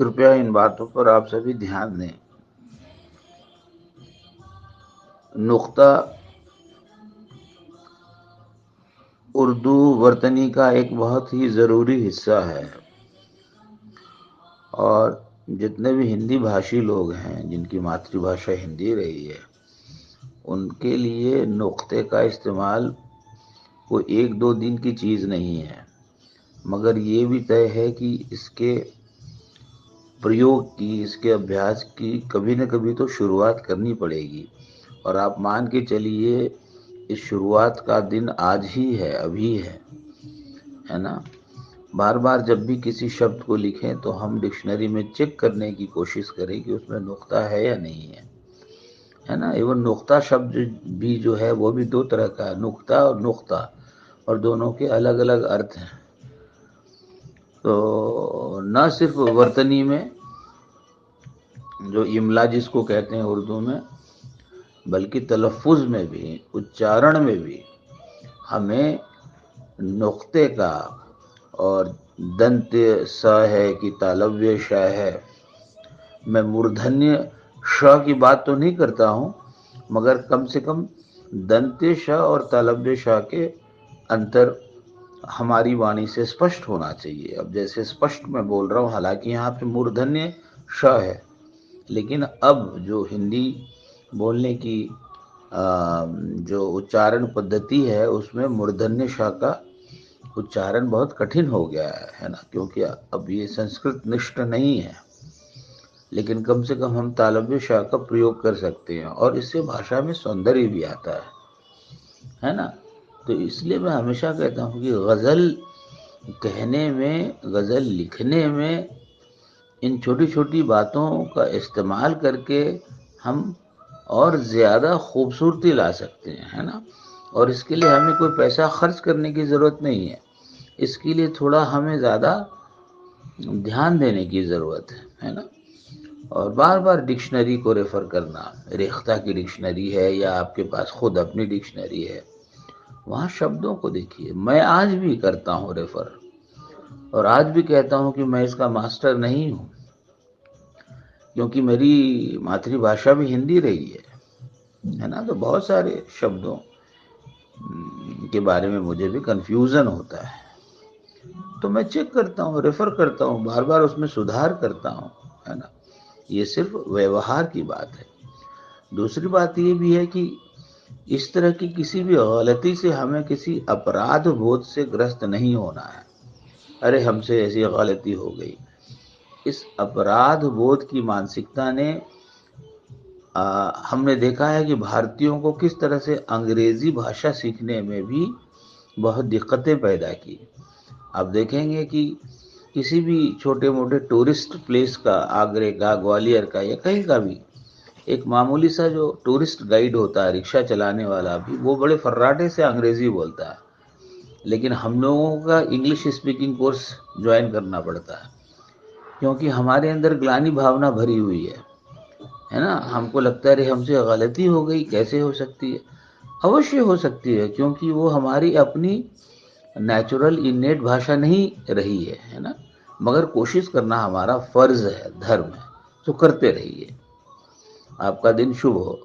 कृपया इन बातों पर आप सभी ध्यान दें। नुक्ता उर्दू वर्तनी का एक बहुत ही ज़रूरी हिस्सा है और जितने भी हिंदी भाषी लोग हैं जिनकी मातृभाषा हिंदी रही है उनके लिए नुक्ते का इस्तेमाल कोई एक दो दिन की चीज़ नहीं है, मगर ये भी तय है कि इसके प्रयोग की, इसके अभ्यास की कभी न कभी तो शुरुआत करनी पड़ेगी। और आप मान के चलिए इस शुरुआत का दिन आज ही है, अभी है ना। बार बार जब भी किसी शब्द को लिखें तो हम डिक्शनरी में चेक करने की कोशिश करें कि उसमें नुक्ता है या नहीं है ना। एवं नुक्ता शब्द भी जो है वो भी दो तरह का है, नुक्ता और नुक्ता, और दोनों के अलग अलग अर्थ हैं। तो न सिर्फ वर्तनी में, जो इमला जिसको कहते हैं उर्दू में, बल्कि तलफ़ुज़ में भी, उच्चारण में भी हमें नुक्ते का, और दंत्य स है कि तालव्य श है। मैं मूर्धन्य श की बात तो नहीं करता हूँ, मगर कम से कम दंत्य श और तालव्य श के अंतर हमारी वाणी से स्पष्ट होना चाहिए। अब जैसे स्पष्ट मैं बोल रहा हूँ, हालांकि यहाँ पे मूर्धन्य श है, लेकिन अब जो हिंदी बोलने की जो उच्चारण पद्धति है उसमें मूर्धन्य श का उच्चारण बहुत कठिन हो गया है ना, क्योंकि अब ये संस्कृत निष्ठ नहीं है। लेकिन कम से कम हम तालव्य श का प्रयोग कर सकते हैं और इससे भाषा में सौंदर्य भी आता है ना। तो इसलिए मैं हमेशा कहता हूँ कि गज़ल कहने में, गज़ल लिखने में इन छोटी छोटी बातों का इस्तेमाल करके हम और ज़्यादा खूबसूरती ला सकते हैं, है ना। और इसके लिए हमें कोई पैसा खर्च करने की ज़रूरत नहीं है, इसके लिए थोड़ा हमें ज़्यादा ध्यान देने की ज़रूरत है ना। और बार बार डिक्शनरी को रेफ़र करना, रेख्ता की डिक्शनरी है या आपके पास खुद अपनी डिक्शनरी है, वहाँ शब्दों को देखिए। मैं आज भी करता हूँ रेफ़र, और आज भी कहता हूँ कि मैं इसका मास्टर नहीं हूँ, क्योंकि मेरी मातृभाषा भी हिंदी रही है ना। तो बहुत सारे शब्दों के बारे में मुझे भी कन्फ्यूज़न होता है, तो मैं चेक करता हूँ, रेफ़र करता हूँ, बार बार उसमें सुधार करता हूँ, है ना। ये सिर्फ व्यवहार की बात है। दूसरी बात ये भी है कि इस तरह की किसी भी गलती से हमें किसी अपराध बोध से ग्रस्त नहीं होना है। अरे हमसे ऐसी गलती हो गई, इस अपराध बोध की मानसिकता ने हमने देखा है कि भारतीयों को किस तरह से अंग्रेजी भाषा सीखने में भी बहुत दिक्कतें पैदा की। आप देखेंगे कि किसी भी छोटे मोटे टूरिस्ट प्लेस का, आगरे का, ग्वालियर का या कहीं का भी, एक मामूली सा जो टूरिस्ट गाइड होता है, रिक्शा चलाने वाला भी, वो बड़े फर्राटे से अंग्रेजी बोलता है। लेकिन हम लोगों का इंग्लिश स्पीकिंग कोर्स ज्वाइन करना पड़ता है, क्योंकि हमारे अंदर ग्लानि भावना भरी हुई है ना। हमको लगता है अरे हमसे गलती हो गई, कैसे हो सकती है। अवश्य हो सकती है, क्योंकि वो हमारी अपनी नेचुरल इनेट भाषा नहीं रही है ना। मगर कोशिश करना हमारा फर्ज है, धर्म है, तो करते रहिए। आपका दिन शुभ हो।